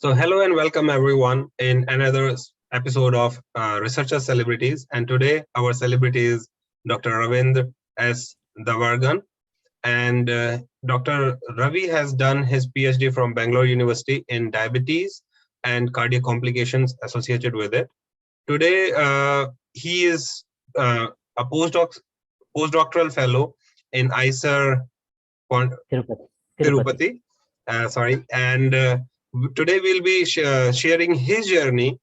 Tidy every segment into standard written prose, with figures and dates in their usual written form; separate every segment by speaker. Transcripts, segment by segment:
Speaker 1: So hello and welcome everyone in another episode of Researcher Celebrities. And today our celebrity is Dr. Ravindra S. Davargaon. And Dr. Ravi has done his PhD from Bangalore University in diabetes and cardiac complications associated with it. Today, he is a postdoctoral fellow in IISER
Speaker 2: Tirupati.
Speaker 1: Tirupati. Sorry. And today we'll be sharing his journey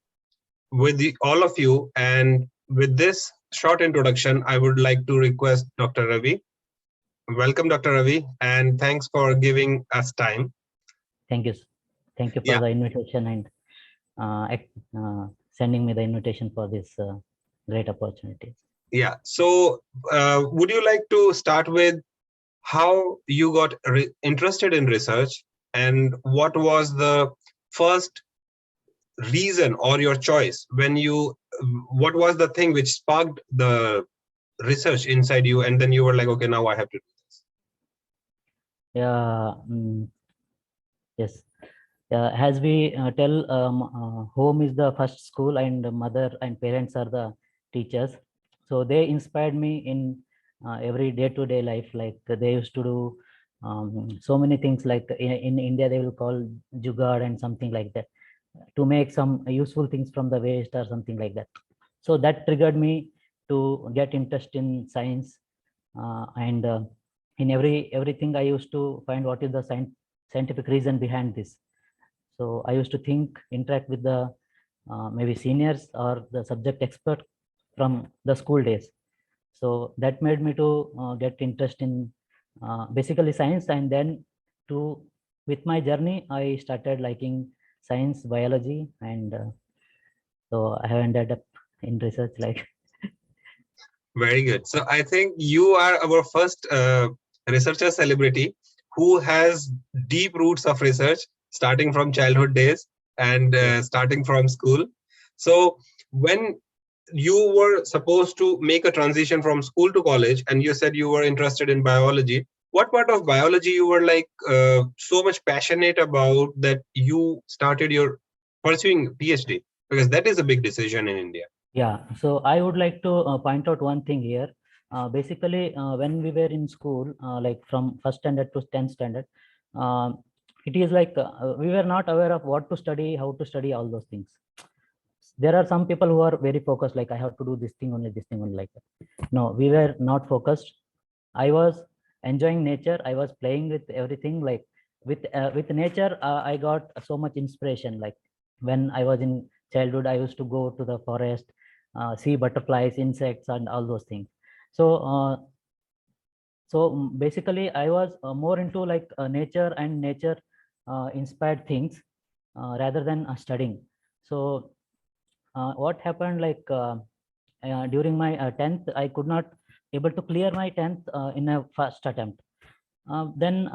Speaker 1: with all of you. And with this short introduction, I would like to request Dr. Ravi. Welcome, Dr. Ravi, and thanks for giving us time.
Speaker 2: Thank you. Thank you for the invitation and sending me the invitation for this great opportunity.
Speaker 1: Yeah. So would you like to start with how you got interested in research and what was the first reason or your choice when you, what was the thing which sparked the research inside you and then you were like, okay, now I have to do this?
Speaker 2: Yeah. Yes. As we tell, home is the first school and mother and parents are the teachers. So they inspired me in every day-to-day life. Like they used to do so many things, like in India, they will call jugaad and something like that, to make some useful things from the waste or something like that. So that triggered me to get interest in science, and in everything I used to find what is the scientific reason behind this. So I used to think, interact with the maybe seniors or the subject expert from the school days. So that made me to get interest in basically science, and then with my journey, I started liking science, biology, and so I have ended up in research. Like,
Speaker 1: very good. So I think you are our first researcher celebrity who has deep roots of research starting from childhood days and starting from school. So when you were supposed to make a transition from school to college and you said you were interested in biology, what part of biology you were like so much passionate about that you started your pursuing PhD? Because that is a big decision in India.
Speaker 2: Yeah, so I would like to point out one thing here. Basically, when we were in school, like from first standard to 10th standard, it is like we were not aware of what to study, how to study, all those things. There are some people who are very focused, like I have to do this thing only, like that. No, we were not focused. I was enjoying nature. I was playing with everything. Like with nature, I got so much inspiration. Like when I was in childhood, I used to go to the forest, see butterflies, insects, and all those things. So basically, I was more into like nature and nature inspired things rather than studying. So what happened, like during my 10th, I could not able to clear my 10th in a first attempt. Then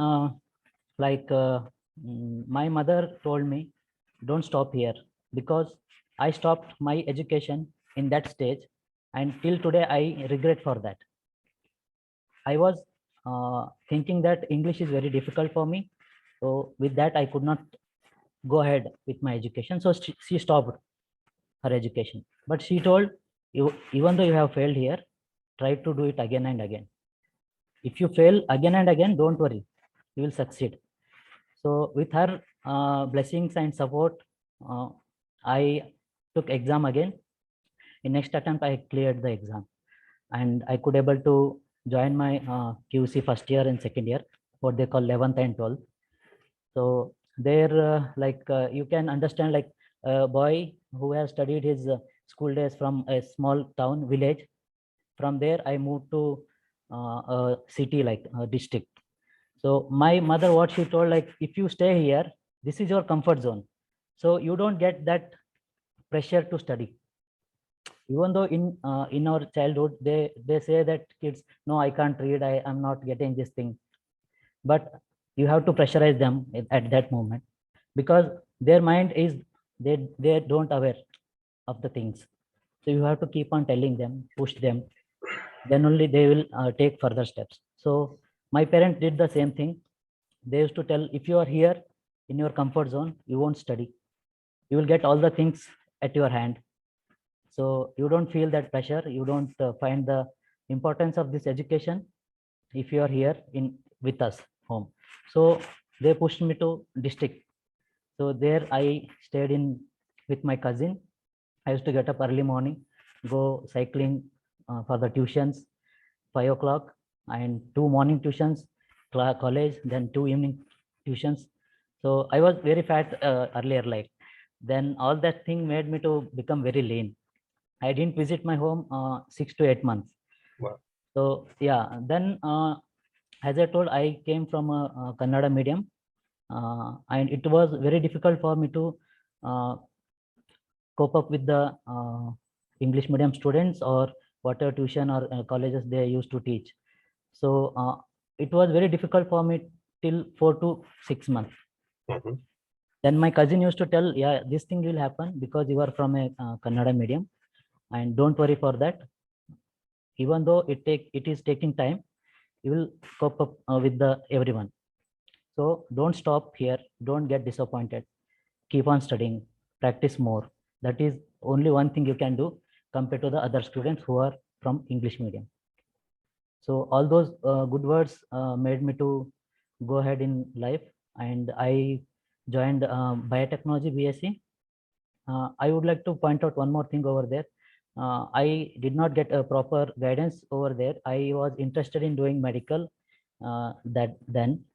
Speaker 2: my mother told me, don't stop here, because I stopped my education in that stage, and till today I regret for that. I was thinking that English is very difficult for me, so with that I could not go ahead with my education. So she stopped her education, but she told, you, even though you have failed here, try to do it again and again. If you fail again and again, don't worry, you will succeed. So with her blessings and support, I took exam again. In next attempt, I cleared the exam, and I could able to join my QC first year and second year, what they call 11th and 12th. So there, you can understand, like a boy who has studied his school days from a small town village. From there, I moved to a city, like a district. So my mother, what she told, like, if you stay here, this is your comfort zone. So you don't get that pressure to study. Even though in our childhood, they say that kids, no, I can't read, I am not getting this thing. But you have to pressurize them at that moment, because their mind is, they don't aware of the things. So you have to keep on telling them, push them, then only they will take further steps. So my parents did the same thing. They used to tell, if you are here in your comfort zone, you won't study. you will get all the things at your hand. So you don't feel that pressure. You don't find the importance of this education if you are here in with us home. So they pushed me to district. So there I stayed in with my cousin. I used to get up early morning, go cycling for the tuitions, 5 o'clock, and 2 morning tuitions, college, then 2 evening tuitions. So I was very fat earlier, like then all that thing made me to become very lean. I didn't visit my home 6 to 8 months.
Speaker 1: Wow.
Speaker 2: So yeah, then as I told, I came from a Kannada medium, and it was very difficult for me to uh, cope up with the English medium students or whatever tuition or colleges they used to teach. So it was very difficult for me till 4 to 6 months.
Speaker 1: Mhm.
Speaker 2: Then my cousin used to tell, yeah, this thing will happen because you are from a Kannada medium, and don't worry for that. Even though it is taking time, you will cope up with the everyone. So don't stop here. Don't get disappointed. Keep on studying. Practice more. That is only one thing you can do compared to the other students who are from English medium. So all those good words made me to go ahead in life, and I joined biotechnology BSc. I would like to point out one more thing over there. I did not get a proper guidance over there. I was interested in doing medical that then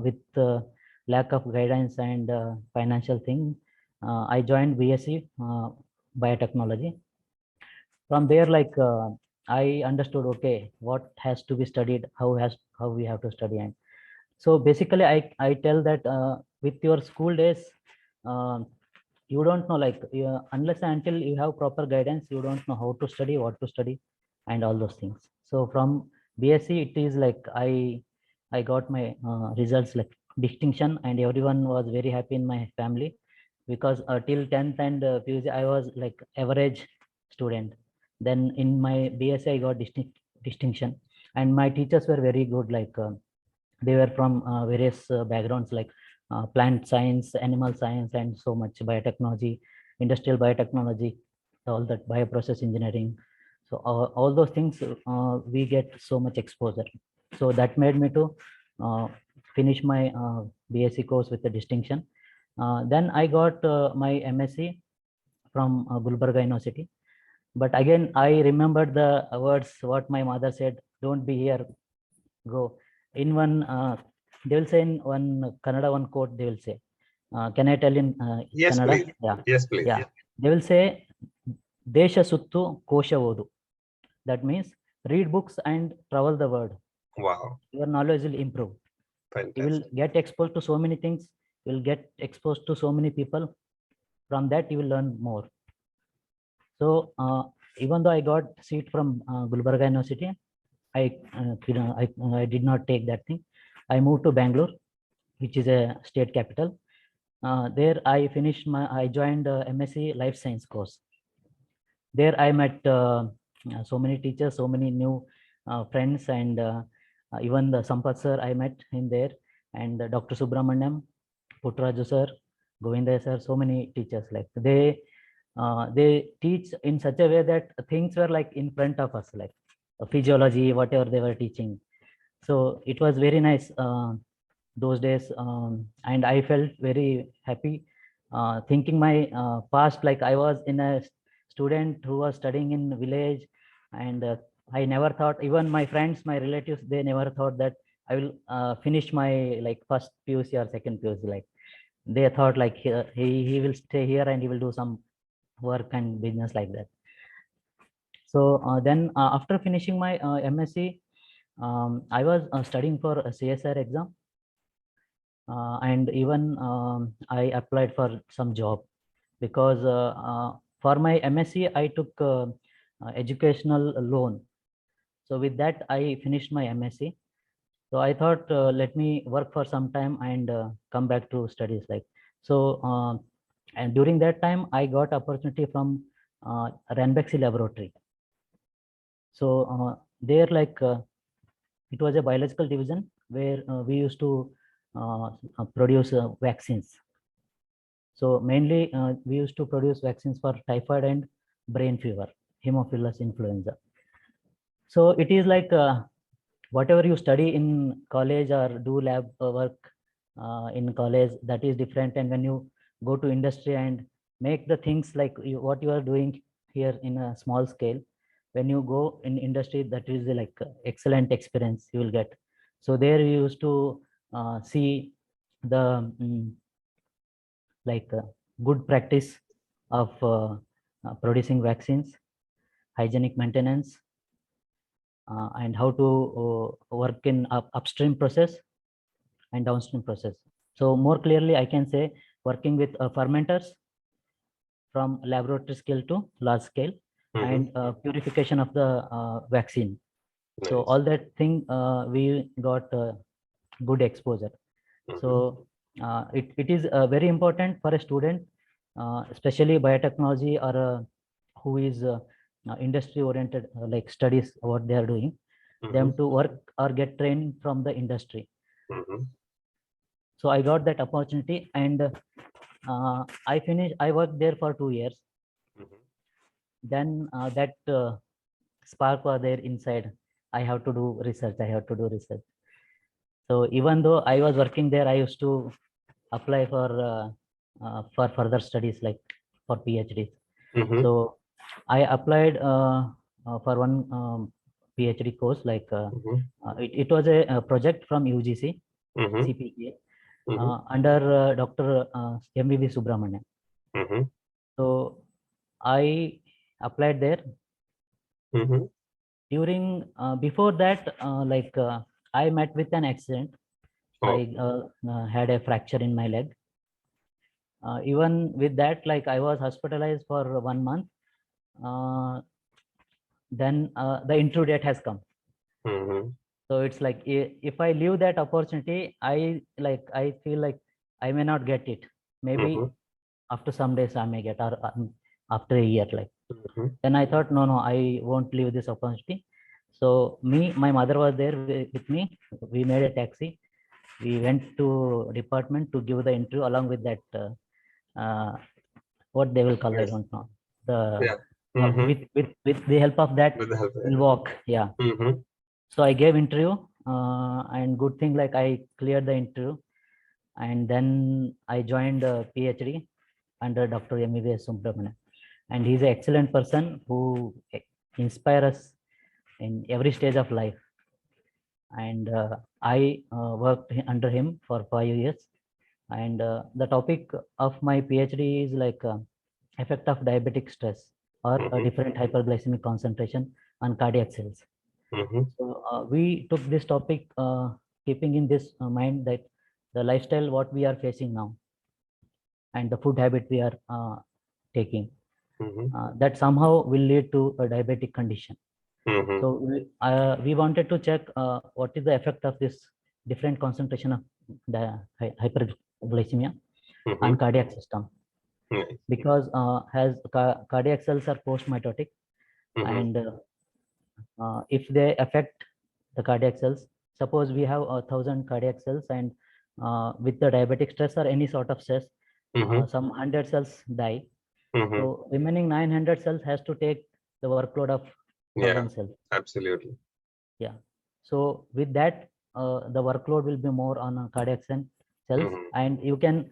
Speaker 2: with lack of guidance and financial thing, I joined BSc biotechnology. From there, like I understood, okay, what has to be studied, how we have to study. And so basically I tell that with your school days, uh, you don't know, like unless and until you have proper guidance, you don't know how to study, what to study, and all those things. So from BSc, it is like I got my results like distinction, and everyone was very happy in my family, because till 10th and PUC I was like average student. Then in my BSc I got distinction, and my teachers were very good, like they were from various backgrounds, like plant science, animal science, and so much biotechnology, industrial biotechnology, all that bioprocess engineering. So all those things we get so much exposure. So that made me to uh, finish my BSc course with a distinction. Then I got my MSc from Gulbarga University. But again, I remembered the words what my mother said: "Don't be here, go." In one, they will say in one Kannada, one quote they will say. Can I tell in
Speaker 1: Yes,
Speaker 2: Kannada?
Speaker 1: please.
Speaker 2: Yeah,
Speaker 1: Yes, please.
Speaker 2: yeah. They will say, "Desha suttu kosha odu." That means read books and travel the world.
Speaker 1: Wow.
Speaker 2: Your knowledge will improve. You will
Speaker 1: Fantastic.
Speaker 2: get exposed to so many things. You will get exposed to so many people. From that, you will learn more. So even though I got seat from Gulbarga University, I did not take that thing. I moved to Bangalore, which is a state capital. There I joined MSc Life Science course. There I met so many teachers, so many new friends, and even the Sampath sir I met him there, and Dr. Subramaniam, Puttraju sir, Govinda sir, so many teachers. Like they teach in such a way that things were like in front of us, like physiology, whatever they were teaching. So it was very nice those days, and I felt very happy thinking my past, like I was in a student who was studying in village, and I never thought, even my friends, my relatives, they never thought that I will finish my like first PUC or second PUC. Like they thought like he will stay here and he will do some work and business like that. So then after finishing my MSc, I was studying for a CSR exam, and even I applied for some job, because for my MSc I took educational loan. So with that I finished my MSc. So I thought, let me work for some time and come back to studies. Like so, and during that time I got opportunity from Ranbaxy laboratory. So there, like it was a biological division where we used to produce vaccines. So mainly we used to produce vaccines for typhoid and brain fever, Haemophilus influenza. So it is like whatever you study in college or do lab work in college, that is different. And when you go to industry and make the things like what you are doing here in a small scale, when you go in industry, that is like excellent experience you will get. So there we used to see the like good practice of producing vaccines, hygienic maintenance, and how to work in upstream process and downstream process. So more clearly, I can say working with fermenters from laboratory scale to large scale, and purification of the vaccine. So
Speaker 1: Nice.
Speaker 2: all that thing we got good exposure. So it is very important for a student, especially biotechnology or who is industry oriented, like studies what they are doing, them to work or get trained from the industry. So I got that opportunity, and I worked there for 2 years. Then that spark was there inside. I have to do research. I have to do research. So even though I was working there, I used to apply for further studies, like for PhD. So I applied for one PhD course, like it was a project from UGC, CPK, under Dr. MVV Subramanian. So I applied there. During before that, like I met with an accident. I had a fracture in my leg. Even with that, like I was hospitalized for 1 month. Then the interview date has come. So it's like if I leave that opportunity, I feel like I may not get it. Maybe after some days I may get, or after a year, like. Then I thought, no, I won't leave this opportunity. So my mother was there with me. We made a taxi. We went to department to give the interview along with that. What they will call, I don't know. With the help of that, we'll walk. Yeah. So I gave interview, and good thing, like I cleared the interview, and then I joined PhD under Dr. MVV Subramanian, and he's an excellent person who inspires us in every stage of life. And I worked under him for 5 years, and the topic of my PhD is like effect of diabetic stress or a different hyperglycemic concentration on cardiac cells. So we took this topic keeping in this mind that the lifestyle what we are facing now and the food habit we are taking, that somehow will lead to a diabetic condition. So we wanted to check what is the effect of this different concentration of the hyperglycemia on cardiac system. Because as cardiac cells are post-mitotic, and if they affect the cardiac cells, suppose we have 1,000 cardiac cells, and with the diabetic stress or any sort of stress, some 100 cells die. So remaining 900 cells has to take the workload of 1,000 cells.
Speaker 1: Absolutely.
Speaker 2: Yeah. So with that, the workload will be more on cardiac cells, and you can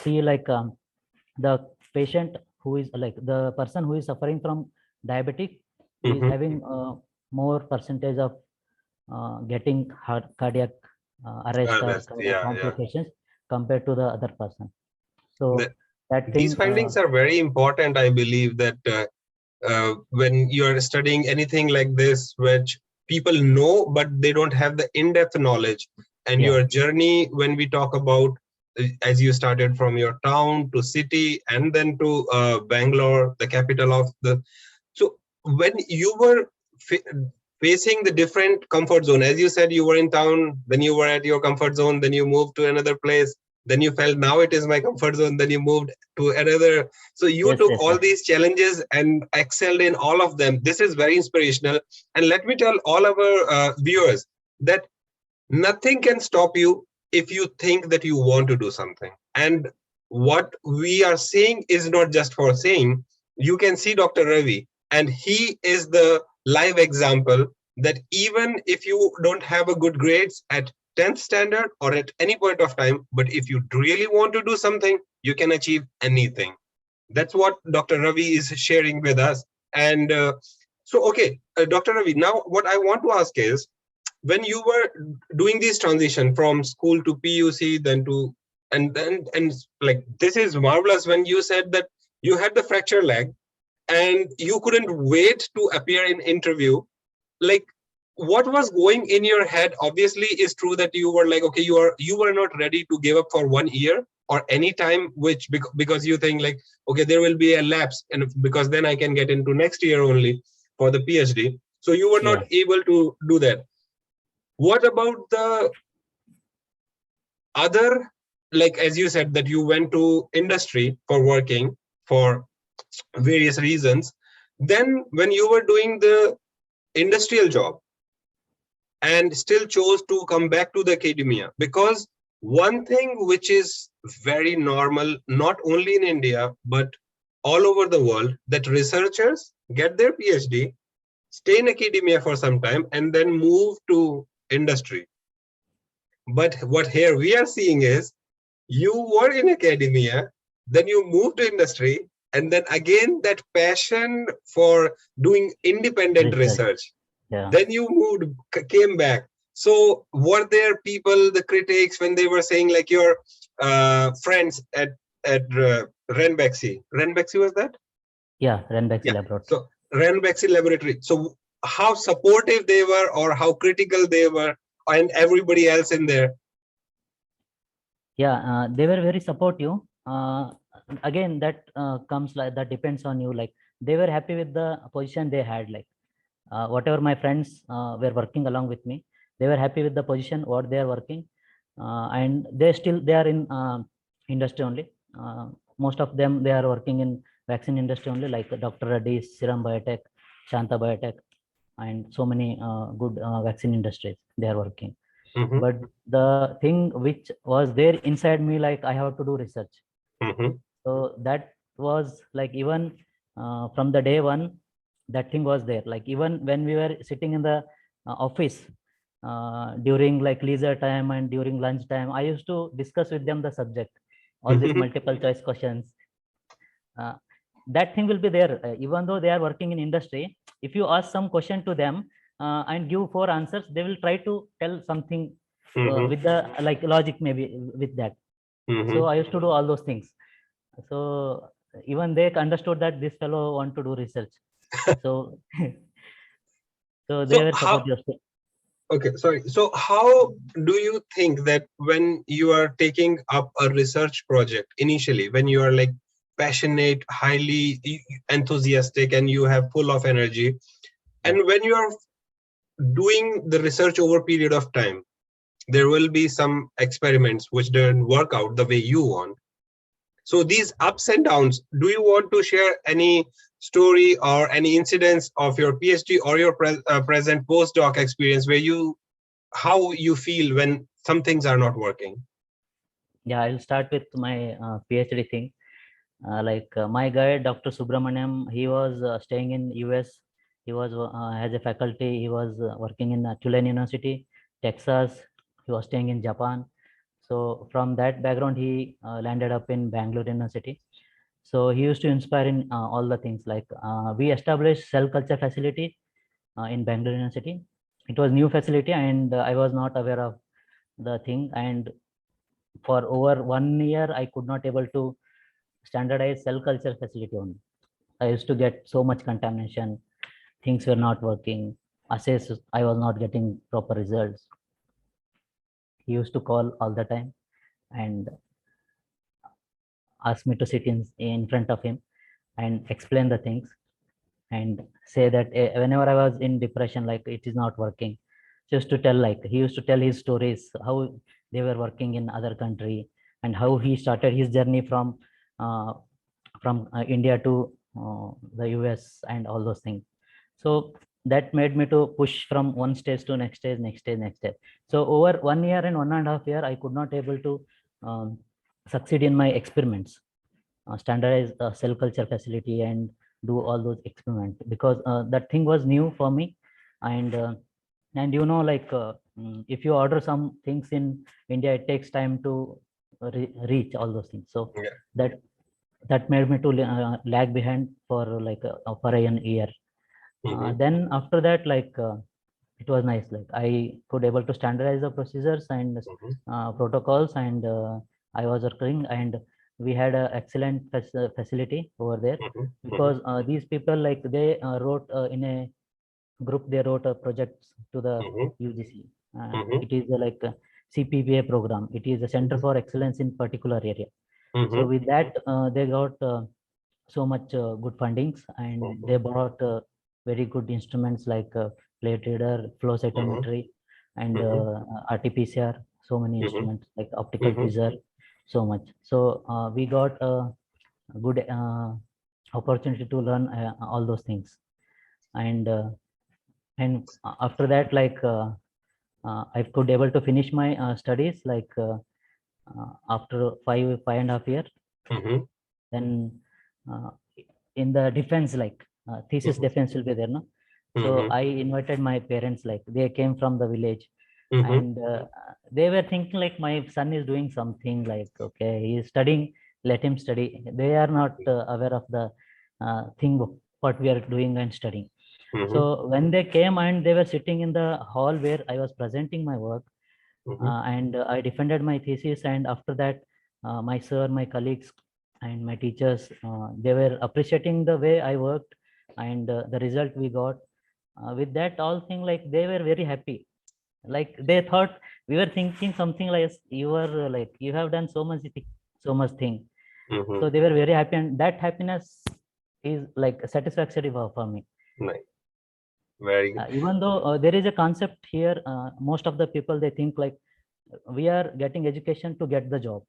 Speaker 2: see like the patient who is like the person who is suffering from diabetic is having more percentage of getting cardiac arrest or cardiac complications compared to the other person. So that thing,
Speaker 1: these findings are very important. I believe that when you're studying anything like this, which people know, but they don't have the in-depth knowledge, and your journey, when we talk about, as you started from your town to city and then to Bangalore, the capital of the, so when you were facing the different comfort zone, as you said, you were in town, then you were at your comfort zone, then you moved to another place, then you felt now it is my comfort zone, then you moved to another. So you took all these challenges and excelled in all of them. This is very inspirational. And let me tell all our viewers that nothing can stop you if you think that you want to do something. And what we are saying is not just for saying. You can see Dr. Ravi, and he is the live example that even if you don't have a good grades at 10th standard or at any point of time, but if you really want to do something, you can achieve anything. That's what Dr. Ravi is sharing with us. And okay, Dr. Ravi, now what I want to ask is, when you were doing this transition from school to PUC, then to and like, this is marvelous when you said that you had the fracture leg and you couldn't wait to appear in interview. Like, what was going in your head? Obviously is true that you were like, okay, you were not ready to give up for 1 year or any time, which because you think like, okay, there will be a lapse, and because then I can get into next year only for the PhD. So you were not able to do that. What about the other, like, as you said that you went to industry for working for various reasons, then when you were doing the industrial job and still chose to come back to the academia, because one thing which is very normal, not only in India but all over the world, that researchers get their PhD, stay in academia for some time, and then move to industry. But what here we are seeing is, you were in academia, then you moved to industry, and then again that passion for doing independent research. Then you moved, came back. So were there people, the critics, when they were saying like your friends at Ranbaxy was that?
Speaker 2: Yeah, Ranbaxy Laboratory.
Speaker 1: So Ranbaxy Laboratory. So how supportive they were, or how critical they were, and everybody else in there?
Speaker 2: Yeah, they were very supportive. Again, that comes like, that depends on you. Like, they were happy with the position they had. Like, whatever my friends were working along with me, they were happy with the position what they are working, and they are in industry only. Most of them, they are working in vaccine industry only, like Dr. Reddy's, Serum Biotech, Shanta Biotech, and so many good vaccine industries they are working. But the thing which was there inside me, like, I have to do research. So that was like, even from the day one, that thing was there. Like, even when we were sitting in the office during like leisure time and during lunch time, I used to discuss with them the subject, all these multiple choice questions. That thing will be there, even though they are working in industry. If you ask some question to them and give 4 answers, they will try to tell something with the like logic, maybe with that. So I used to do all those things. So even they understood that this fellow want to do research. So so they were supportive.
Speaker 1: Okay, sorry. So how do you think that when you are taking up a research project initially, when you are like passionate, highly enthusiastic, and you have full of energy, and when you are doing the research over a period of time, there will be some experiments which don't work out the way you want. So these ups and downs, do you want to share any story or any incidents of your PhD or your present postdoc experience where how you feel when some things are not working?
Speaker 2: Yeah, I'll start with my PhD thing. My guy, Dr. Subramaniam, he was staying in US. He was as a faculty. He was working in Tulane University, Texas. He was staying in Japan. So from that background, he landed up in Bangalore University. So he used to inspire in all the things. Like, we established cell culture facility in Bangalore University. It was new facility, and I was not aware of the thing. And for over 1 year, I could not able to standardized cell culture facility only. I used to get so much contamination, things were not working, assays, I was not getting proper results. He used to call all the time and ask me to sit in front of him and explain the things and say that whenever I was in depression, like, it is not working, just to tell, like, he used to tell his stories, how they were working in other country and how he started his journey from uh, India to the US and all those things. So that made me to push from one stage to next stage, next stage, next stage. So over 1 year and 1.5 years, I could not able to succeed in my experiments, standardize cell culture facility and do all those experiments, because that thing was new for me. And you know, like if you order some things in India, it takes time to reach all those things. So
Speaker 1: Yeah.
Speaker 2: that made me to lag behind for like for an year. Then after that, like it was nice. Like I could able to standardize the procedures and protocols, and I was working, and we had a excellent facility over there, because these people, like they wrote in a group, they wrote a project to the UGC. It is like a CPPA program. It is a Center for Excellence in particular area. So with that, they got so much good fundings, and they brought very good instruments like plate reader, flow cytometry, and RT-PCR. So many instruments like optical tweezer, so much. So we got a good opportunity to learn all those things. And after that, like I could able to finish my studies, like after five and a half year. Then uh, in the defense, like thesis defense will be there, no? So I invited my parents, like they came from the village, and they were thinking like my son is doing something, like okay, he is studying, let him study. They are not aware of the thing what we are doing and studying. So when they came and they were sitting in the hall where I was presenting my work, and I defended my thesis, and after that, my sir, my colleagues, and my teachers, they were appreciating the way I worked and the result we got. With that all thing, like they were very happy. Like they thought we were thinking something like you were like you have done so much thing. So they were very happy, and that happiness is like satisfactory for me.
Speaker 1: Nice. Very good.
Speaker 2: Even though there is a concept here, most of the people, they think like we are getting education to get the job.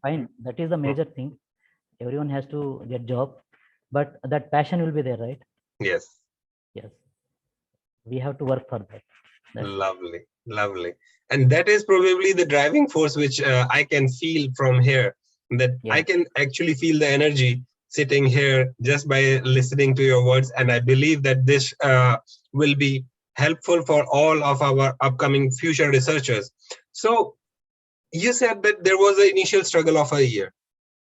Speaker 2: Fine, that is the major thing. Everyone has to get job, but that passion will be there, right?
Speaker 1: Yes.
Speaker 2: Yes, we have to work for that.
Speaker 1: Lovely, lovely. And that is probably the driving force which I can feel from here, that I can actually feel the energy sitting here just by listening to your words. And I believe that this will be helpful for all of our upcoming future researchers. So you said that there was an initial struggle of a year.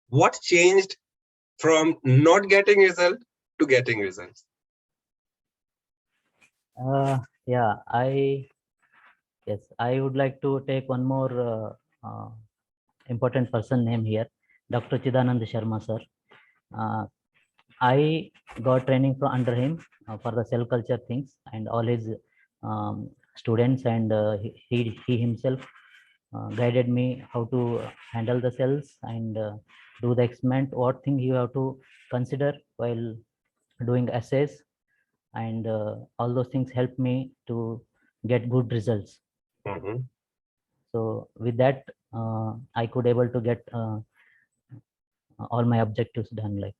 Speaker 1: What changed from not getting result to getting results?
Speaker 2: Yeah, yes, I would like to take one more important person name here, Dr. Chidanand Sharma sir. I got training from under him for the cell culture things, and all his students, and he himself guided me how to handle the cells and do the experiment, what thing you have to consider while doing assays, and all those things helped me to get good results. So with that, I could able to get all my objectives done. Like,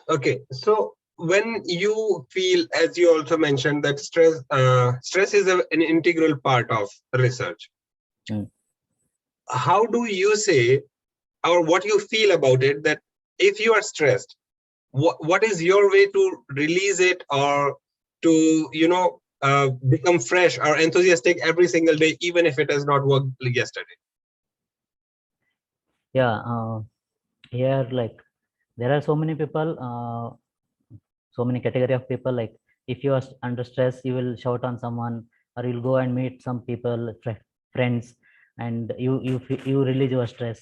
Speaker 1: okay, so when you feel, as you also mentioned, that stress is an integral part of research. How do you say, or what you feel about it, that if you are stressed, what is your way to release it, or to become fresh or enthusiastic every single day, even if it has not worked yesterday?
Speaker 2: Yeah, here, like there are so many people, so many category of people. Like if you are under stress, you will shout on someone, or you'll go and meet some people, friends, and you release your stress.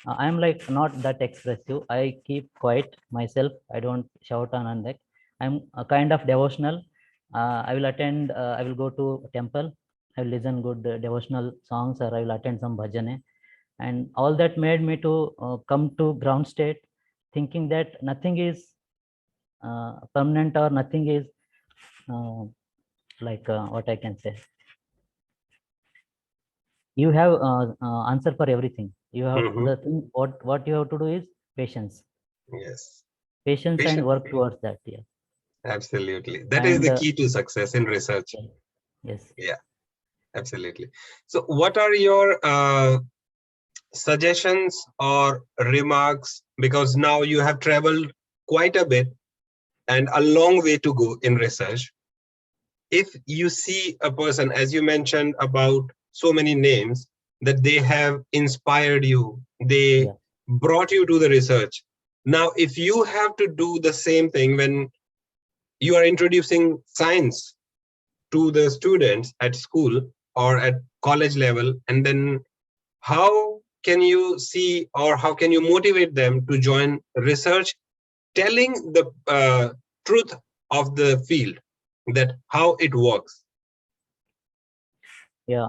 Speaker 2: I am like not that expressive. I keep quiet myself. I don't shout on that. I'm a kind of devotional. I will attend. I will go to temple. I will listen good devotional songs, or I will attend some bhajane, and all that made me to come to ground state, thinking that nothing is permanent, or nothing is like what I can say. You have answer for everything. You have the thing. What you have to do is patience.
Speaker 1: Yes.
Speaker 2: Patience and work towards that. Yeah.
Speaker 1: Absolutely. That is the key to success in research.
Speaker 2: Yes.
Speaker 1: Yeah, absolutely. So what are your suggestions or remarks, because now you have traveled quite a bit and a long way to go in research. If you see a person, as you mentioned about so many names, that they have inspired you, they
Speaker 2: Yeah.
Speaker 1: brought you to the research. Now, if you have to do the same thing when you are introducing science to the students at school or at college level, and then how can you see or how can you motivate them to join research, telling the truth of the field, that how it works?
Speaker 2: Yeah,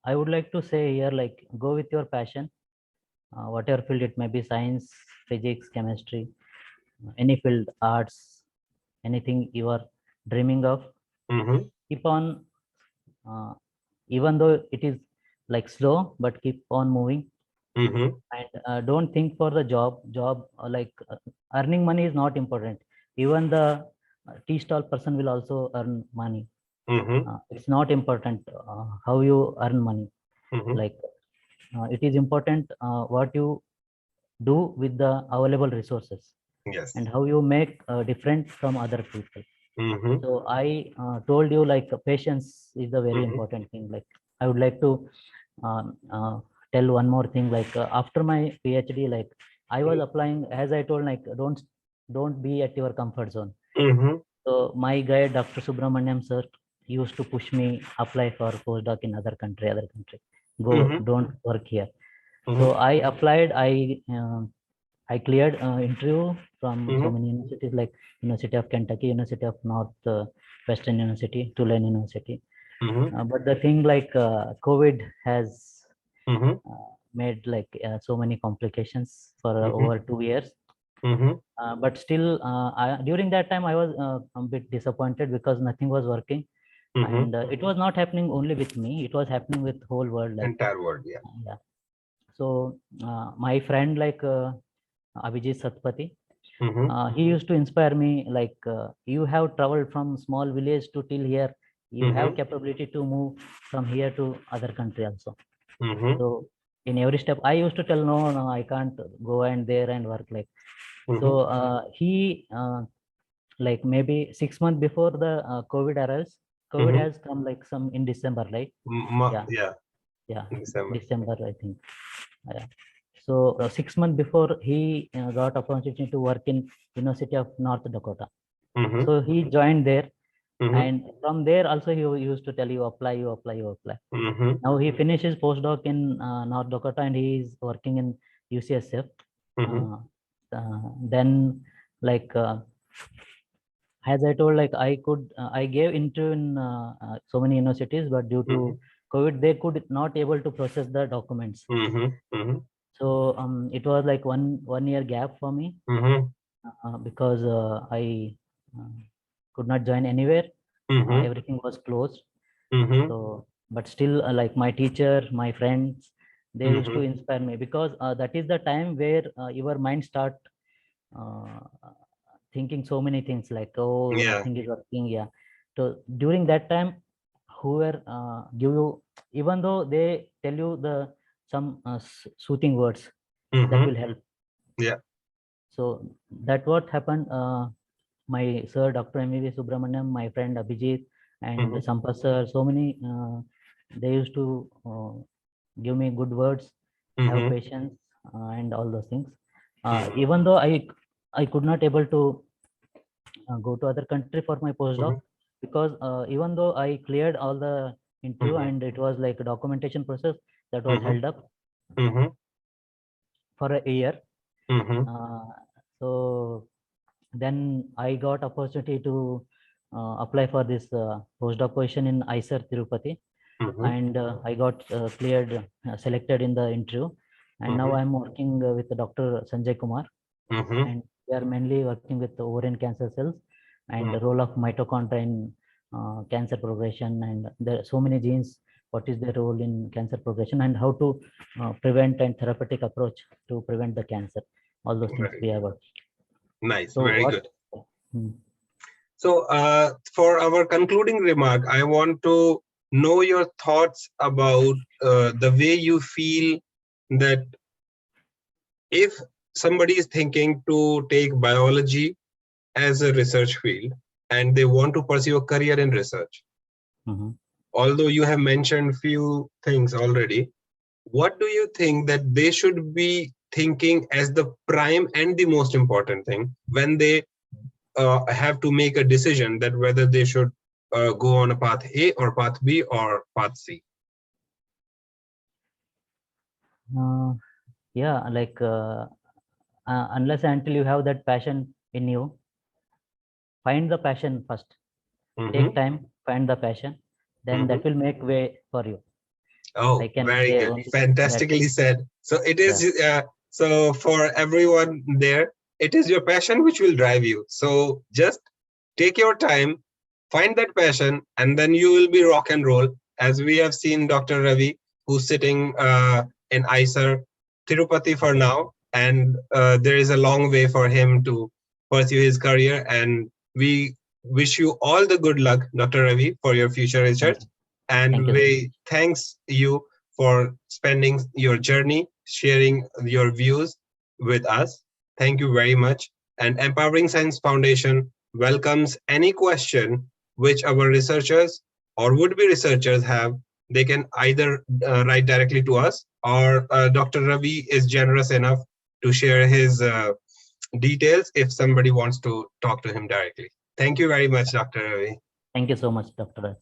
Speaker 2: I would like to say here, like, go with your passion, whatever field it may be, science, physics, chemistry, any field, arts, anything you are dreaming of.
Speaker 1: Mm-hmm.
Speaker 2: Keep on, uh, even though it is like slow, but keep on moving.
Speaker 1: Mm-hmm.
Speaker 2: And don't think for the job, like, earning money is not important. Even the tea stall person will also earn money.
Speaker 1: Mm-hmm.
Speaker 2: It's not important how you earn money.
Speaker 1: Mm-hmm.
Speaker 2: Like, it is important what you do with the available resources,
Speaker 1: Yes.
Speaker 2: and how you make different from other people.
Speaker 1: Mm-hmm.
Speaker 2: So I told you, like, patience is the very
Speaker 1: Mm-hmm.
Speaker 2: important thing. Like, I would like to uh, uh, tell one more thing. Like, after my PhD, like, I was applying, as I told, like, don't be at your comfort zone.
Speaker 1: Mm-hmm.
Speaker 2: So my guide, Dr. Subramaniam sir, used to push me apply for postdoc in other country. Go,
Speaker 1: Mm-hmm.
Speaker 2: don't work here. So
Speaker 1: Mm-hmm.
Speaker 2: I applied. I cleared interview from so
Speaker 1: Mm-hmm.
Speaker 2: many universities, like University of Kentucky, University of North Western University, Tulane University.
Speaker 1: Mm-hmm.
Speaker 2: But the thing, like, COVID has
Speaker 1: Mm-hmm.
Speaker 2: made, like, so many complications for
Speaker 1: Mm-hmm.
Speaker 2: over 2 years.
Speaker 1: Mm-hmm.
Speaker 2: But still, during that time, I was a bit disappointed because nothing was working,
Speaker 1: Mm-hmm.
Speaker 2: and it was not happening only with me. It was happening with whole world. Like,
Speaker 1: Entire world, yeah.
Speaker 2: yeah. So my friend, like, Abhijit Satpati,
Speaker 1: Mm-hmm.
Speaker 2: he used to inspire me. Like, you have traveled from small village to till here. You have
Speaker 1: Mm-hmm.
Speaker 2: capability to move from here to other country also.
Speaker 1: Mm-hmm.
Speaker 2: So in every step, I used to tell, no, no, I can't go and there and work. Like,
Speaker 1: Mm-hmm.
Speaker 2: so he, like, maybe 6 months before the COVID arrives. COVID
Speaker 1: Mm-hmm.
Speaker 2: has come, like, some in December, right? Yeah,
Speaker 1: Yeah,
Speaker 2: yeah,
Speaker 1: December.
Speaker 2: December, I think. Yeah. So 6 months before, he got opportunity to work in University of North Dakota.
Speaker 1: Mm-hmm.
Speaker 2: So he joined there,
Speaker 1: Mm-hmm.
Speaker 2: and from there also he used to tell you, apply, you apply, you apply.
Speaker 1: Mm-hmm.
Speaker 2: Now he finished his postdoc in North Dakota, and he is working in UCSF.
Speaker 1: Mm-hmm.
Speaker 2: Then, like, as I told, like, I gave interview in so many universities, but due to COVID, they could not able to process the documents.
Speaker 1: Mm-hmm. Mm-hmm.
Speaker 2: So it was like one year gap for me,
Speaker 1: Mm-hmm.
Speaker 2: because I uh, could not join anywhere.
Speaker 1: Mm-hmm.
Speaker 2: Everything was closed.
Speaker 1: Mm-hmm.
Speaker 2: So, but still, like, my teacher, my friends, they used to
Speaker 1: Mm-hmm.
Speaker 2: inspire me, because that is the time where your mind start uh, thinking so many things, like, oh,
Speaker 1: Yeah.
Speaker 2: nothing is working. Yeah. So during that time, whoever give you, even though they tell you the some soothing words, that
Speaker 1: Mm-hmm.
Speaker 2: will help.
Speaker 1: Yeah.
Speaker 2: So that what happened. My sir, Dr. M.V. Subramaniam, my friend Abhijit, and
Speaker 1: Mm-hmm.
Speaker 2: Sampath sir, so many, they used to give me good words, have
Speaker 1: Mm-hmm.
Speaker 2: patience, and all those things.
Speaker 1: Mm-hmm.
Speaker 2: Even though I could not able to go to other country for my postdoc,
Speaker 1: Mm-hmm.
Speaker 2: because even though I cleared all the interview,
Speaker 1: Mm-hmm.
Speaker 2: and it was like a documentation process that was
Speaker 1: Mm-hmm.
Speaker 2: held up
Speaker 1: Mm-hmm.
Speaker 2: for a year.
Speaker 1: Mm-hmm.
Speaker 2: Uh, so then I got opportunity to apply for this postdoc position in IISER Tirupati,
Speaker 1: Mm-hmm.
Speaker 2: and I got cleared, selected in the interview, and now
Speaker 1: Mm-hmm.
Speaker 2: I'm working with Dr. Sanjay Kumar,
Speaker 1: Mm-hmm.
Speaker 2: and we are mainly working with the ovarian cancer cells and the role of mitochondria in cancer progression, and there are so many genes. What is their role in cancer progression, and how to prevent, and therapeutic approach to prevent the cancer. All those things
Speaker 1: Very
Speaker 2: we have.
Speaker 1: nice.
Speaker 2: So
Speaker 1: Very
Speaker 2: what?
Speaker 1: good.
Speaker 2: Hmm.
Speaker 1: So, for our concluding remark, I want to know your thoughts about the way you feel that if somebody is thinking to take biology as a research field and they want to pursue a career in research, although you have mentioned few things already, what do you think that they should be thinking as the prime and the most important thing when they have to make a decision that whether they should go on a path A or path B or path C?
Speaker 2: Yeah, like unless and until you have that passion in you, find the passion first. Take time, find the passion, then that will make way for you.
Speaker 1: Oh,
Speaker 2: I can
Speaker 1: very
Speaker 2: say
Speaker 1: good.
Speaker 2: only
Speaker 1: Fantastically said. So it is, so for everyone there, it is your passion which will drive you. So just take your time, find that passion, and then you will be rock and roll. As we have seen Dr. Ravi, who's sitting in IISER, Tirupati for now, and there is a long way for him to pursue his career. And we wish you all the good luck, Dr. Ravi, for your future research. And
Speaker 2: Thank you.
Speaker 1: we thanks you for spending your journey, sharing your views with us. Thank you very much. And Empowering Science Foundation welcomes any question which our researchers or would-be researchers have. They can either write directly to us, or Dr. Ravi is generous enough to share his details if somebody wants to talk to him directly. Thank you very much, Dr. Ravi.
Speaker 2: Thank you so much, Dr. Raj.